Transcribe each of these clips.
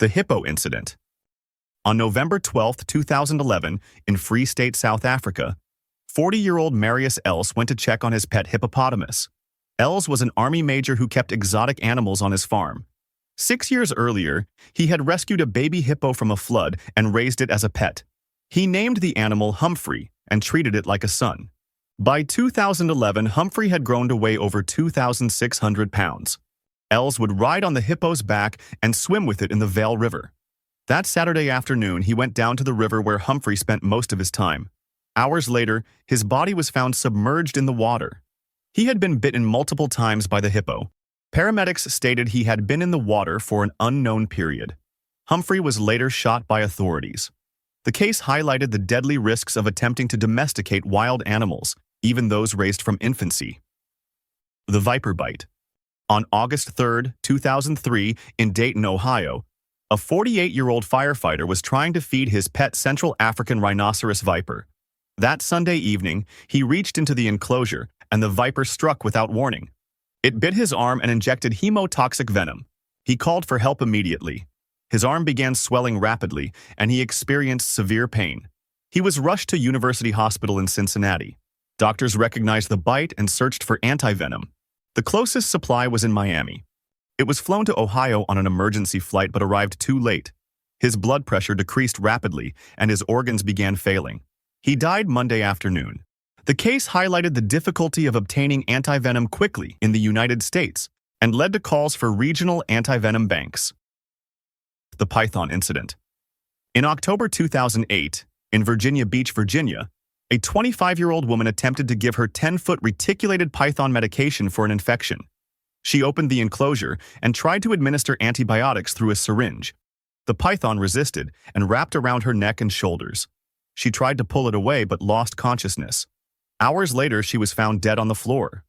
The hippo incident. On November 12, 2011, in Free State, South Africa, 40-year-old Marius Els went to check on his pet hippopotamus. Els was an army major who kept exotic animals on his farm. 6 years earlier, he had rescued a baby hippo from a flood and raised it as a pet. He named the animal Humphrey and treated it like a son. By 2011, Humphrey had grown to weigh over 2,600 pounds. Els would ride on the hippo's back and swim with it in the Vail River. That Saturday afternoon, he went down to the river where Humphrey spent most of his time. Hours later, his body was found submerged in the water. He had been bitten multiple times by the hippo. Paramedics stated he had been in the water for an unknown period. Humphrey was later shot by authorities. The case highlighted the deadly risks of attempting to domesticate wild animals, even those raised from infancy. The viper bite. On August 3, 2003, in Dayton, Ohio, a 48-year-old firefighter was trying to feed his pet Central African rhinoceros viper. That Sunday evening, he reached into the enclosure, and the viper struck without warning. It bit his arm and injected hemotoxic venom. He called for help immediately. His arm began swelling rapidly, and he experienced severe pain. He was rushed to University Hospital in Cincinnati. Doctors recognized the bite and searched for antivenom. The closest supply was in Miami. It was flown to Ohio on an emergency flight but arrived too late. His blood pressure decreased rapidly, and his organs began failing. He died Monday afternoon. The case highlighted the difficulty of obtaining antivenom quickly in the United States and led to calls for regional antivenom banks. The python incident. In October 2008, in Virginia Beach, Virginia, a 25-year-old woman attempted to give her 10-foot reticulated python medication for an infection. She opened the enclosure and tried to administer antibiotics through a syringe. The python resisted and wrapped around her neck and shoulders. She tried to pull it away but lost consciousness. Hours later, she was found dead on the floor.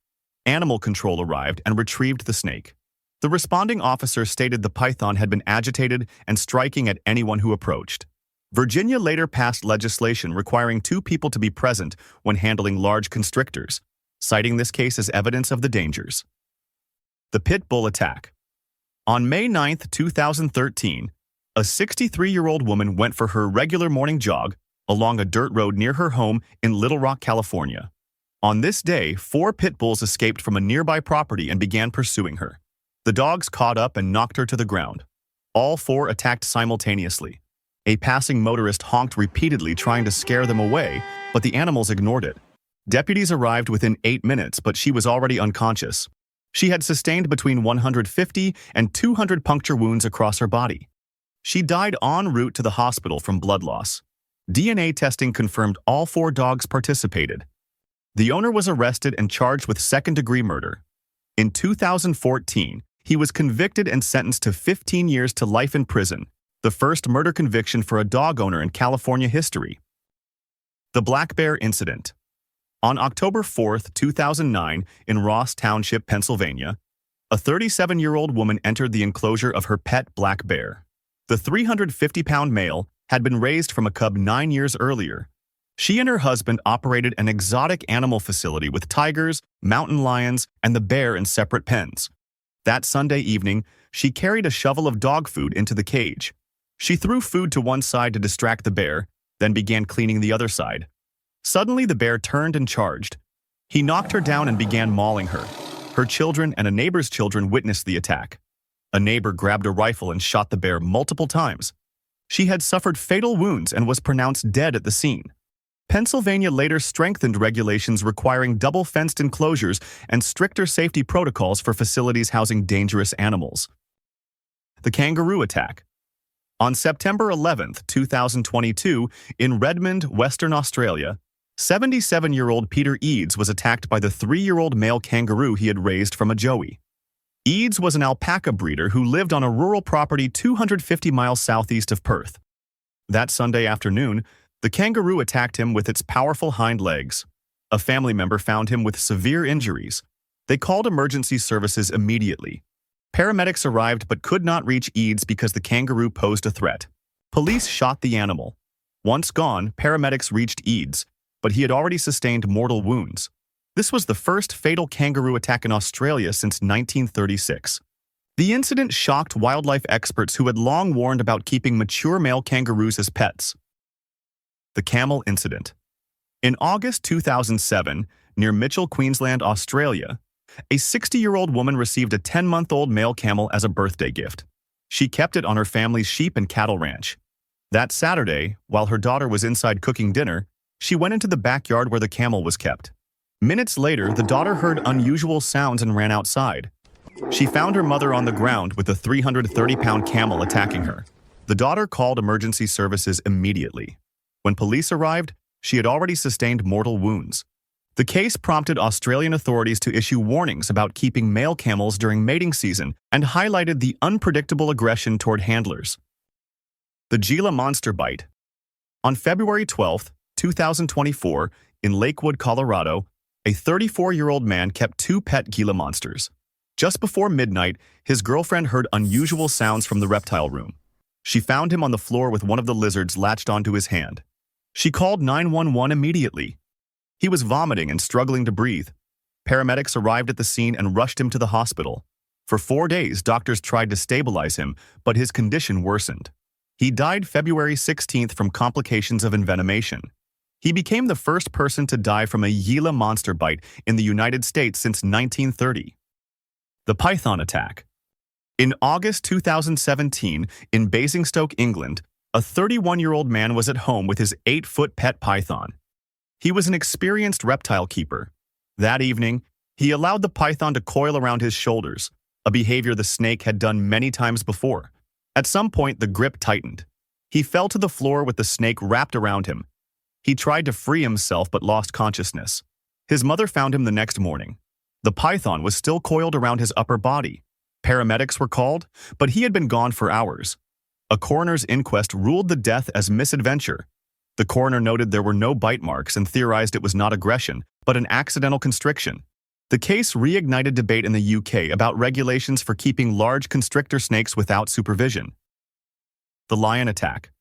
Animal control arrived and retrieved the snake. The responding officer stated the python had been agitated and striking at anyone who approached. Virginia later passed legislation requiring 2 people to be present when handling large constrictors, citing this case as evidence of the dangers. The pit bull attack. On May 9, 2013, a 63-year-old woman went for her regular morning jog along a dirt road near her home in Little Rock, California. On this day, 4 pit bulls escaped from a nearby property and began pursuing her. The dogs caught up and knocked her to the ground. All 4 attacked simultaneously. A passing motorist honked repeatedly trying to scare them away, but the animals ignored it. Deputies arrived within 8 minutes, but she was already unconscious. She had sustained between 150 and 200 puncture wounds across her body. She died en route to the hospital from blood loss. DNA testing confirmed all 4 dogs participated. The owner was arrested and charged with second-degree murder. In 2014, he was convicted and sentenced to 15 years to life in prison, the first murder conviction for a dog owner in California history. The black bear incident. On October 4, 2009, in Ross Township, Pennsylvania, a 37-year-old woman entered the enclosure of her pet black bear. The 350-pound male had been raised from a cub 9 years earlier. She and her husband operated an exotic animal facility with tigers, mountain lions, and the bear in separate pens. That Sunday evening, she carried a shovel of dog food into the cage. She threw food to one side to distract the bear, then began cleaning the other side. Suddenly, the bear turned and charged. He knocked her down and began mauling her. Her children and a neighbor's children witnessed the attack. A neighbor grabbed a rifle and shot the bear multiple times. She had suffered fatal wounds and was pronounced dead at the scene. Pennsylvania later strengthened regulations requiring double-fenced enclosures and stricter safety protocols for facilities housing dangerous animals. The kangaroo attack. On September 11, 2022, in Redmond, Western Australia, 77-year-old Peter Eads was attacked by the 3-year-old male kangaroo he had raised from a joey. Eads was an alpaca breeder who lived on a rural property 250 miles southeast of Perth. That Sunday afternoon, the kangaroo attacked him with its powerful hind legs. A family member found him with severe injuries. They called emergency services immediately. Paramedics arrived but could not reach Eads because the kangaroo posed a threat. Police shot the animal. Once gone, paramedics reached Eads, but he had already sustained mortal wounds. This was the first fatal kangaroo attack in Australia since 1936. The incident shocked wildlife experts who had long warned about keeping mature male kangaroos as pets. The camel incident. In August 2007, near Mitchell, Queensland, Australia, a 60-year-old woman received a 10-month-old male camel as a birthday gift. She kept it on her family's sheep and cattle ranch. That Saturday, while her daughter was inside cooking dinner, she went into the backyard where the camel was kept. Minutes later, the daughter heard unusual sounds and ran outside. She found her mother on the ground with a 330-pound camel attacking her. The daughter called emergency services immediately. When police arrived, she had already sustained mortal wounds. The case prompted Australian authorities to issue warnings about keeping male camels during mating season and highlighted the unpredictable aggression toward handlers. The Gila monster bite. On February 12, 2024, in Lakewood, Colorado, a 34-year-old man kept two pet Gila monsters. Just before midnight, his girlfriend heard unusual sounds from the reptile room. She found him on the floor with one of the lizards latched onto his hand. She called 911 immediately. He was vomiting and struggling to breathe. Paramedics arrived at the scene and rushed him to the hospital. For 4 days, doctors tried to stabilize him, but his condition worsened. He died February 16th from complications of envenomation. He became the first person to die from a Gila monster bite in the United States since 1930. The python attack. In August 2017, in Basingstoke, England, a 31-year-old man was at home with his 8-foot pet python. He was an experienced reptile keeper. That evening, he allowed the python to coil around his shoulders, a behavior the snake had done many times before. At some point, the grip tightened. He fell to the floor with the snake wrapped around him. He tried to free himself but lost consciousness. His mother found him the next morning. The python was still coiled around his upper body. Paramedics were called, but he had been gone for hours. A coroner's inquest ruled the death as misadventure. The coroner noted there were no bite marks and theorized it was not aggression, but an accidental constriction. The case reignited debate in the UK about regulations for keeping large constrictor snakes without supervision. The lion attack.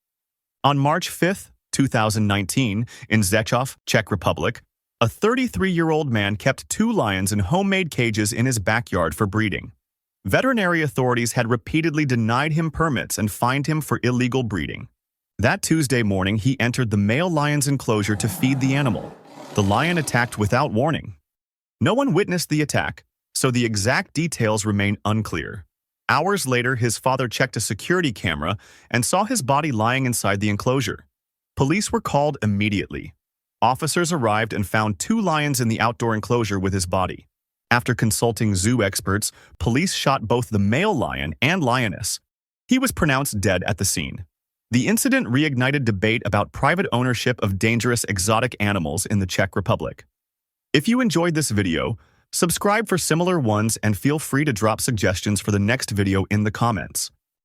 On March 5, 2019, in Rzeszów, Czech Republic, a 33-year-old man kept 2 lions in homemade cages in his backyard for breeding. Veterinary authorities had repeatedly denied him permits and fined him for illegal breeding. That Tuesday morning, he entered the male lion's enclosure to feed the animal. The lion attacked without warning. No one witnessed the attack, so the exact details remain unclear. Hours later, his father checked a security camera and saw his body lying inside the enclosure. Police were called immediately. Officers arrived and found 2 lions in the outdoor enclosure with his body. After consulting zoo experts, police shot both the male lion and lioness. He was pronounced dead at the scene. The incident reignited debate about private ownership of dangerous exotic animals in the Czech Republic. If you enjoyed this video, subscribe for similar ones and feel free to drop suggestions for the next video in the comments.